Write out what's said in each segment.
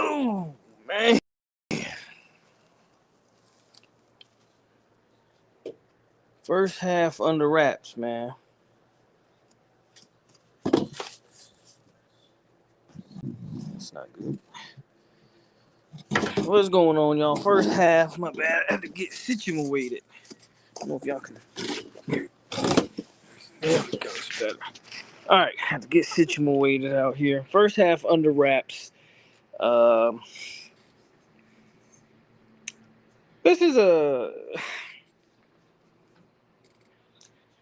Oh, man. First half under wraps, man. It's not good. What's going on, y'all? First half, my bad. I had to get situated. I don't know if y'all can hear it. There we go. It's better. All right, had to get situated out here. First half under wraps. Um, this is a.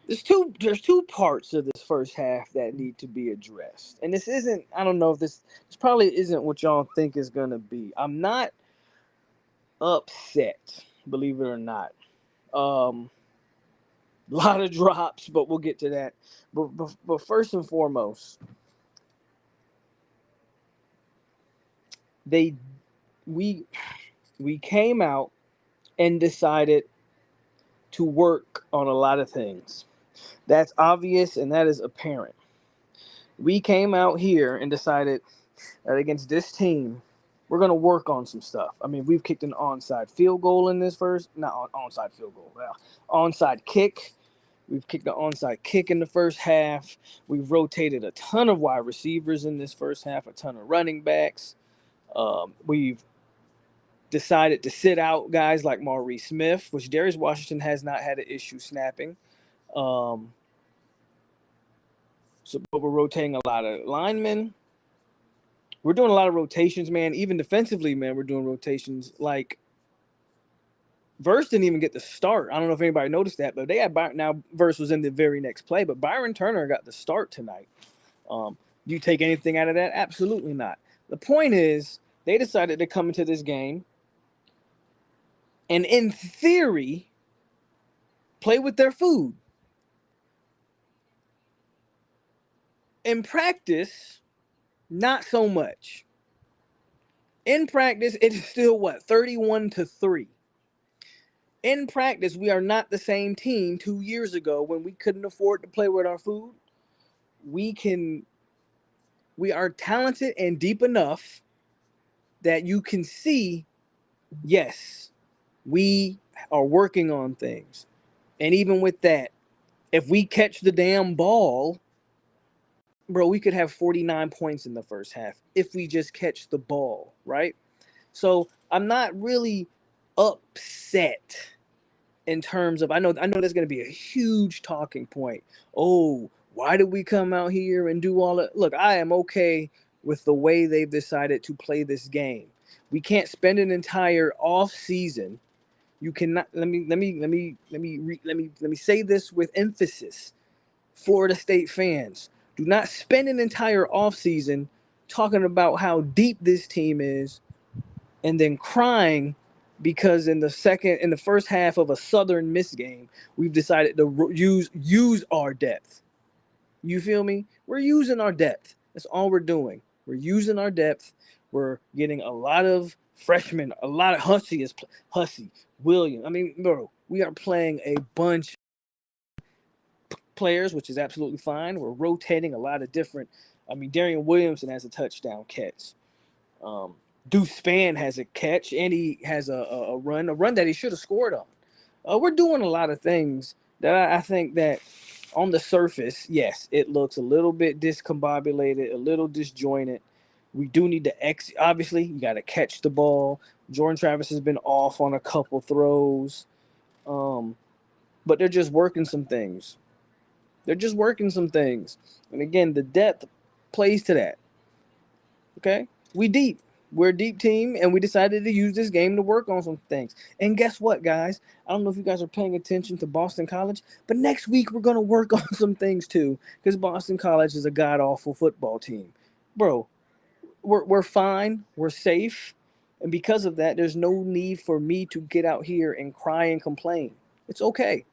There's two parts of this first half that need to be addressed, and this isn't. I don't know if this probably isn't what y'all think is gonna be. I'm not upset, believe it or not. A lot of drops, but we'll get to that. But first and foremost, they we we came out and decided to work on a lot of things. That's obvious and that is apparent. We came out here and decided that against this team, we're going to work on some stuff. I mean, we've kicked an onside field goal in this first, not onside field goal, well, onside kick. We've kicked an onside kick in the first half. We've rotated a ton of wide receivers in this first half, a ton of running backs. We've decided to sit out guys like Maurice Smith, which Darius Washington has not had an issue snapping. But we're rotating a lot of linemen. We're doing a lot of rotations, man. Even defensively, man, we're doing rotations. Like, Verse didn't even get the start. I don't know if anybody noticed that, but they had now Verse was in the very next play, but Byron Turner got the start tonight. Do you take anything out of that? Absolutely not. The point is, they decided to come into this game and, in theory, play with their food. In practice, not so much. In practice, it is still 31-3. In practice, we are not the same team 2 years ago when we couldn't afford to play with our food. We are talented and deep enough that you can see, yes, we are working on things. And even with that, if we catch the damn ball, bro, we could have 49 points in the first half if we just catch the ball, right? So I'm not really upset in terms of, I know there's going to be a huge talking point. Oh, why did we come out here and do all that? Look, I am okay with the way they've decided to play this game. We can't spend an entire off season. You cannot. Let me say this with emphasis. Florida State fans, do not spend an entire off season talking about how deep this team is and then crying because in the first half of a Southern Miss game, we've decided to use our depth. You feel me? We're using our depth. That's all we're doing. We're using our depth. We're getting a lot of freshmen, a lot of Hussey, William. I mean, bro, we are playing a bunch of players, which is absolutely fine. We're rotating a lot of different. I mean, Darian Williamson has a touchdown catch. Deuce Spann has a catch, and he has a run that he should have scored on. We're doing a lot of things that I think that on the surface, yes, it looks a little bit discombobulated, a little disjointed. We do need to obviously, you got to catch the ball. Jordan Travis has been off on a couple throws, but they're just working some things. And again, the depth plays to that. Okay, we're a deep team, and we decided to use this game to work on some things. And guess what, guys? I don't know if you guys are paying attention to Boston College, but next week we're going to work on some things too, because Boston College is a god-awful football team. Bro, we're fine. We're safe. And because of that, there's no need for me to get out here and cry and complain. It's okay.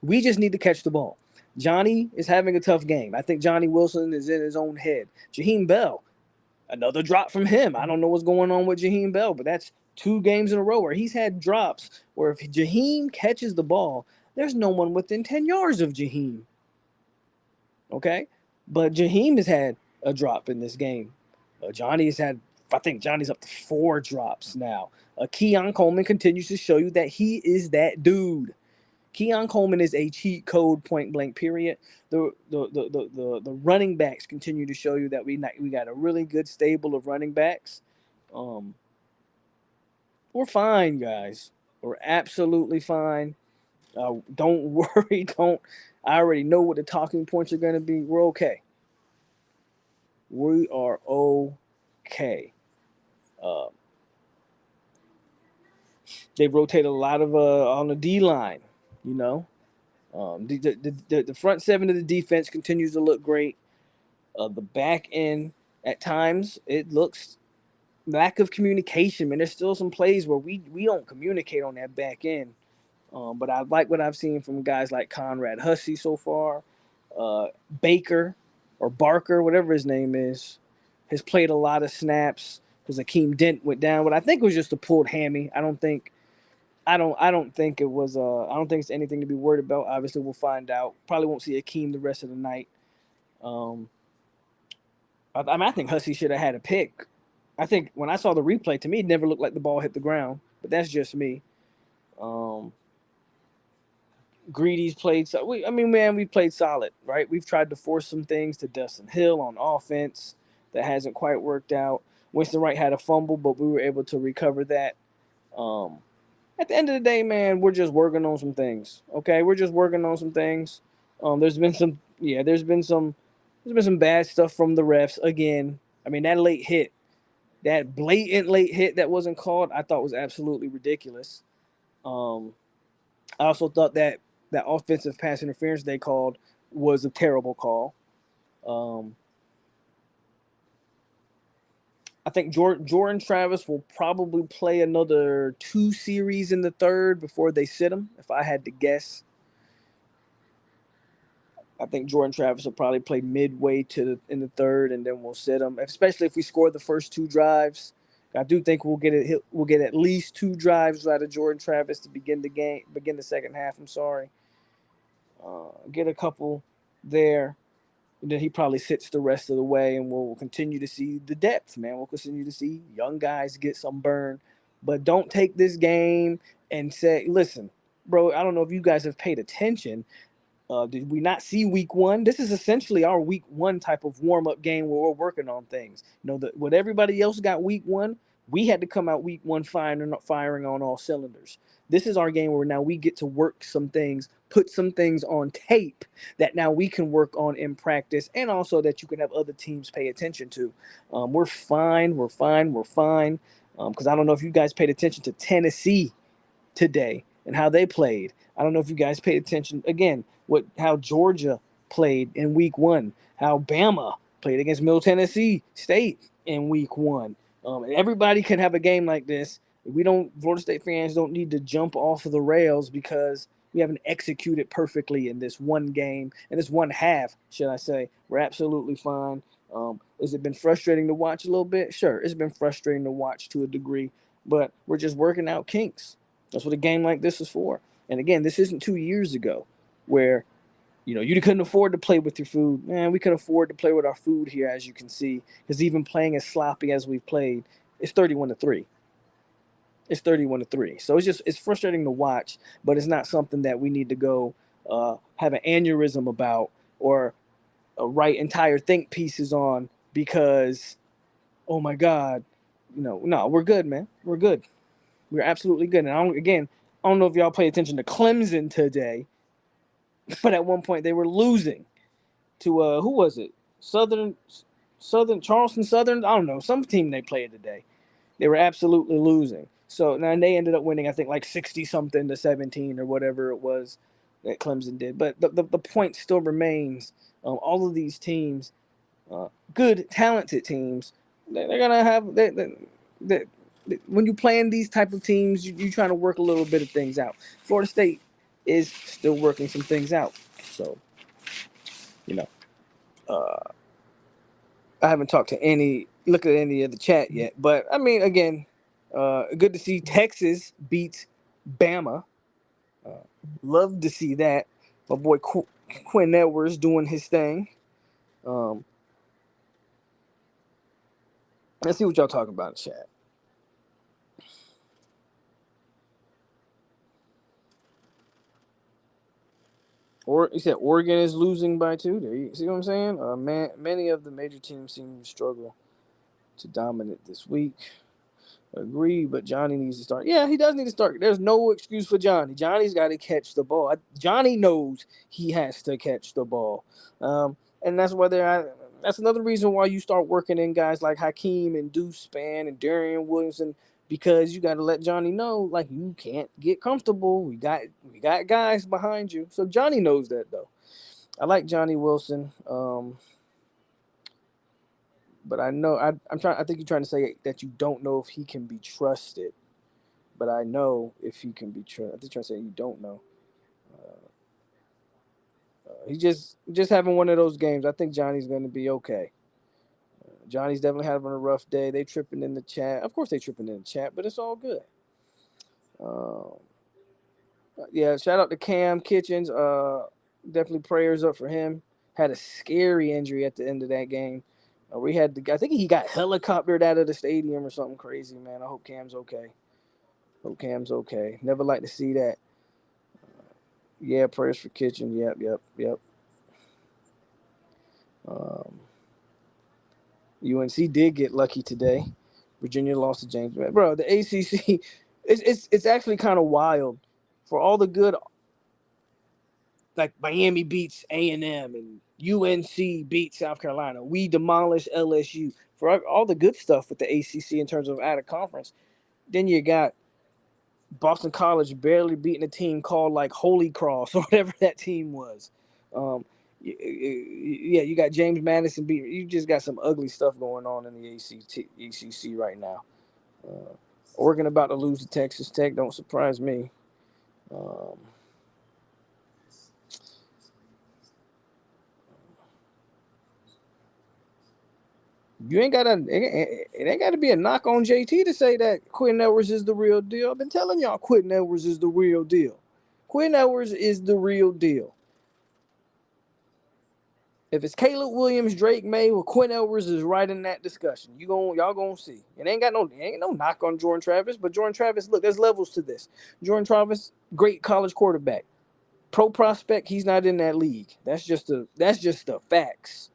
We just need to catch the ball. Johnny is having a tough game. I think Johnny Wilson is in his own head. Jaheim Bell, another drop from him. I don't know what's going on with Jaheim Bell, but that's 2 games in a row where he's had drops where if Jaheim catches the ball, there's no one within 10 yards of Jaheim. Okay? But Jaheim has had a drop in this game. Johnny has had I think Johnny's up to 4 drops now. Keon Coleman continues to show you that he is that dude. Keon Coleman is a cheat code, point blank. Period. The running backs continue to show you that we got a really good stable of running backs. We're fine, guys. We're absolutely fine. Don't worry. Don't. I already know what the talking points are going to be. We're okay. We are okay. Uh, they rotated a lot of on the D line. You know, the front seven of the defense continues to look great. The back end at times it looks lack of communication. Man, there's still some plays where we don't communicate on that back end. But I like what I've seen from guys like Conrad Hussey so far. Baker or Barker, whatever his name is, has played a lot of snaps because Akeem Dent went down. But I think it was just a pulled hammy. I don't think it was. I don't think it's anything to be worried about. Obviously, we'll find out. Probably won't see Akeem the rest of the night. Um, I think Hussey should have had a pick. I think when I saw the replay, to me, it never looked like the ball hit the ground. But that's just me. Um, Greedy's played. So we played solid, right? We've tried to force some things to Dustin Hill on offense that hasn't quite worked out. Winston Wright had a fumble, but we were able to recover that. Um, at the end of the day, man, we're just working on some things. Okay, we're just working on some things. There's been some bad stuff from the refs again. I mean, that blatant late hit that wasn't called, I thought was absolutely ridiculous. Um, I also thought that offensive pass interference they called was a terrible call. Um, I think Jordan Travis will probably play another 2 series in the third before they sit him. If I had to guess, I think Jordan Travis will probably play midway in the third, and then we'll sit him. Especially if we score the first 2 drives, I do think we'll get it. We'll get at least 2 drives out of Jordan Travis to begin the second half. I'm sorry, get a couple there. And then he probably sits the rest of the way, and we'll continue to see the depth, man. We'll continue to see young guys get some burn. But don't take this game and say, listen, bro, I don't know if you guys have paid attention. Did we not see week one? This is essentially our week one type of warm up game where we're working on things. What everybody else got week one, we had to come out week one firing on all cylinders. This is our game where now we get to work some things, put some things on tape that now we can work on in practice, and also that you can have other teams pay attention to. We're fine. We're fine. We're fine. Because I don't know if you guys paid attention to Tennessee today and how they played. I don't know if you guys paid attention again how Georgia played in week one, how Bama played against Middle Tennessee State in week one. Everybody can have a game like this. Florida State fans don't need to jump off of the rails because we haven't executed perfectly in this one game, in this one half, should I say. We're absolutely fine. Has it been frustrating to watch a little bit? Sure, it's been frustrating to watch to a degree, but we're just working out kinks. That's what a game like this is for. And again, this isn't 2 years ago where you couldn't afford to play with your food. Man, we can afford to play with our food here, as you can see, because even playing as sloppy as we've played, it's 31-3. It's 31-3. So it's frustrating to watch, but it's not something that we need to go have an aneurysm about or write entire think pieces on because, oh my God, no, we're good, man. We're good. We're absolutely good. And I don't know if y'all pay attention to Clemson today, but at one point they were losing to who was it? Charleston Southern. I don't know, some team they played today. They were absolutely losing. So now they ended up winning, I think, like 60 something to 17 or whatever it was that Clemson did. But the point still remains. All of these teams, good, talented teams, they're gonna have they, when you play in these type of teams, you're trying to work a little bit of things out. Florida State is still working some things out. So, you know, I haven't looked at any of the chat yet, but I mean, again, good to see Texas beat Bama. Uh, Love to see that. My boy Quinn Edwards doing his thing. Um, Let's see what y'all talking about in chat. Or you said Oregon is losing by 2. There you see what I'm saying? Many of the major teams seem to struggle to dominate this week. Agree, but Johnny needs to start. Yeah, he does need to start. There's no excuse for Johnny. Johnny's got to catch the ball. Johnny knows he has to catch the ball, and that's whether that's another reason why you start working in guys like Hakeem and Deuce Spann and Darian Williamson, because you got to let Johnny know, like, you can't get comfortable. We got guys behind you, so Johnny knows that though. I like Johnny Wilson. But I know I'm trying. I think you're trying to say that you don't know if he can be trusted. But I know if he can be trusted. I think you're trying to say you don't know. He just having one of those games. I think Johnny's going to be okay. Johnny's definitely having a rough day. They tripping in the chat. Of course they tripping in the chat, but it's all good. Um, yeah, shout out to Cam Kitchens. Definitely prayers up for him. Had a scary injury at the end of that game. I think he got helicoptered out of the stadium or something crazy, man. I hope Cam's okay. Hope Cam's okay. Never like to see that. Yeah, prayers for Kitchen. Yep. UNC did get lucky today. Virginia lost to James. Bro, the ACC, it's actually kind of wild. For all the good, like Miami beats A&M and UNC beats South Carolina. We demolished LSU. For all the good stuff with the ACC in terms of out of conference, then you got Boston College barely beating a team called like Holy Cross or whatever that team was. Um, yeah, you got James Madison beat. You just got some ugly stuff going on in the ACC right now. Uh, Oregon about to lose to Texas Tech. Don't surprise me. Um, you ain't gotta. It ain't got to be a knock on JT to say that Quentin Edwards is the real deal. I've been telling y'all Quentin Edwards is the real deal. Quentin Edwards is the real deal. If it's Caleb Williams, Drake May, or Quinn Edwards is right in that discussion. Y'all gonna see. It ain't no knock on Jordan Travis, but Jordan Travis, look, there's levels to this. Jordan Travis, great college quarterback. Pro prospect, he's not in that league. That's just the facts.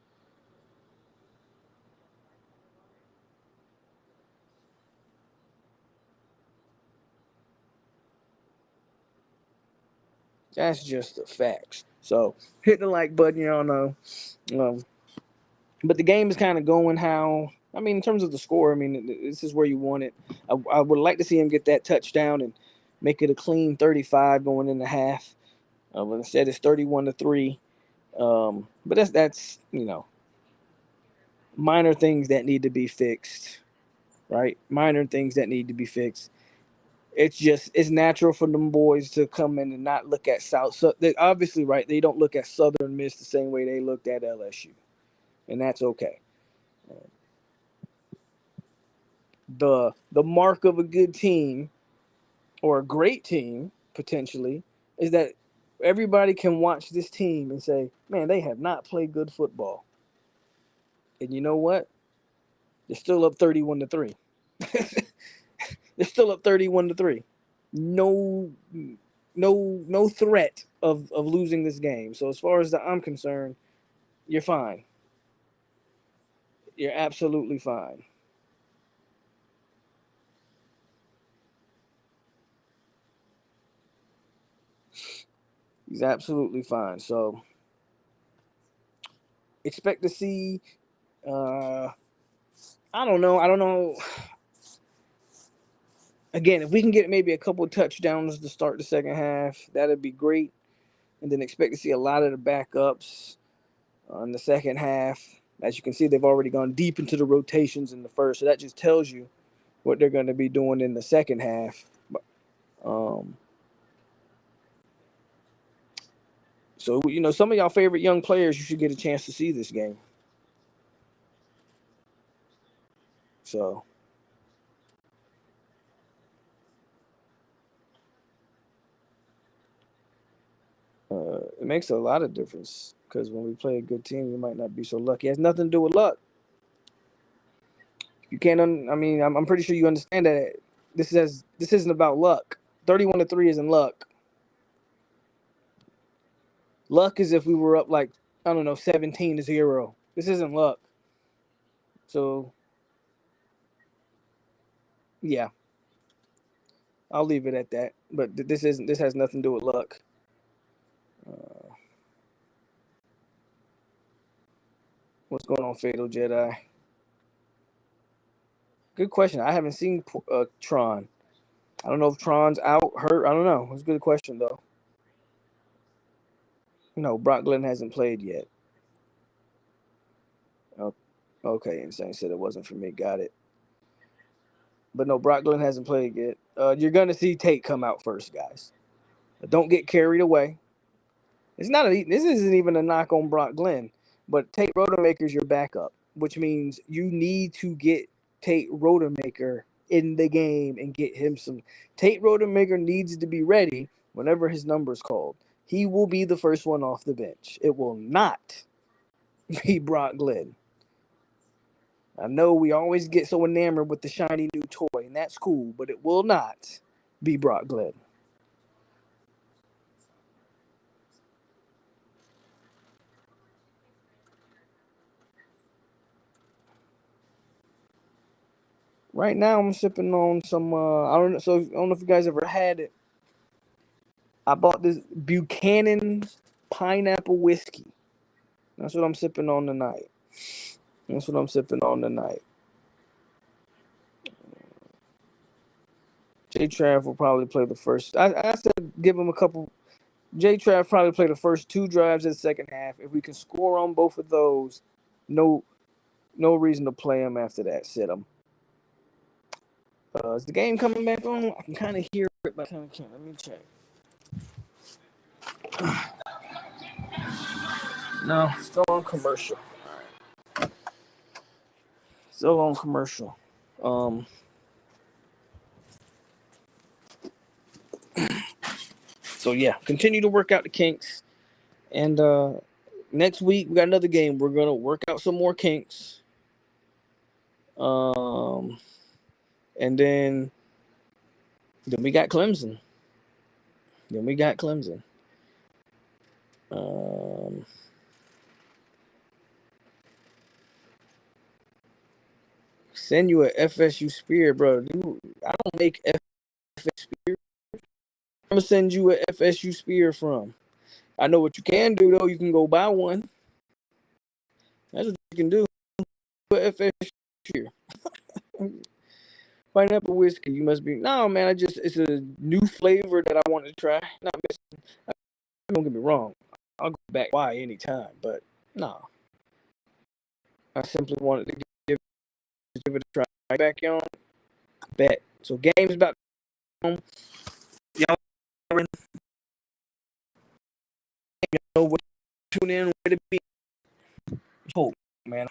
That's just the facts. So hit the like button, y'all know. Um, but the game is kind of going how. I mean, in terms of the score, I mean, this is where you want it. I would like to see him get that touchdown and make it a clean 35 going in the half. But instead, it's 31-3. But that's minor things that need to be fixed, right? Minor things that need to be fixed. It's natural for them boys to come in and not look at South. So they obviously, right? They don't look at Southern Miss the same way they looked at LSU, and that's okay. The mark of a good team or a great team potentially is that everybody can watch this team and say, man, they have not played good football. And you know what? They're still up 31-3. They're still up 31-3. No, no threat of losing this game. So as far as I'm concerned, you're fine. You're absolutely fine. He's absolutely fine. So expect to see. Uh, I don't know. I don't know. Again, if we can get maybe a couple of touchdowns to start the second half, that'd be great. And then expect to see a lot of the backups in the second half. As you can see, they've already gone deep into the rotations in the first, so that just tells you what they're going to be doing in the second half. Um, so some of y'all favorite young players, you should get a chance to see this game. So it makes a lot of difference because when we play a good team, we might not be so lucky. It has nothing to do with luck. You can't. I mean, I'm pretty sure you understand that this isn't about luck. 31-3 isn't luck. Luck is if we were up like, I don't know, 17-0. This isn't luck. So yeah, I'll leave it at that. But this has nothing to do with luck. What's going on, Fatal Jedi? Good question. I haven't seen Tron. I don't know if Tron's out, hurt. I don't know. It's a good question though. No, Brock Glenn hasn't played yet. Oh, okay, Insane said it wasn't for me. Got it. But no, Brock Glenn hasn't played yet. You're gonna see Tate come out first, guys. Don't get carried away. This isn't even a knock on Brock Glenn, but Tate Rodemaker's your backup, which means you need to get Tate Rodemaker in the game and get him some. Tate Rodemaker needs to be ready whenever his number's called. He will be the first one off the bench. It will not be Brock Glenn. I know we always get so enamored with the shiny new toy, and that's cool, but it will not be Brock Glenn. Right now, I'm sipping on some. I don't know. So I don't know if you guys ever had it. I bought this Buchanan pineapple whiskey. That's what I'm sipping on tonight. That's what I'm sipping on tonight. J Trav will probably play the first. I said give him a couple. J Trav probably play the first 2 drives of the second half. If we can score on both of those, no reason to play him after that. Sit him. Is the game coming back on? I can kind of hear it, but I kind of can't. Let me check. No, still on commercial. Still on commercial. So yeah, continue to work out the kinks. And next week we got another game. We're gonna work out some more kinks. And then we got Clemson. Send you a FSU spear, bro. I don't make FSU spear. I'm gonna send you a FSU spear from. I know what you can do though. You can go buy one. That's what you can do. FSU spear. Pineapple whiskey. You must be. No, man. It's a new flavor that I want to try. Not missing. Don't get me wrong. I'll go back by anytime, but no. I simply wanted to give it a try. Right back on. Bet. So game's about to come. Y'all know what to tune in, where to be. Hope, man.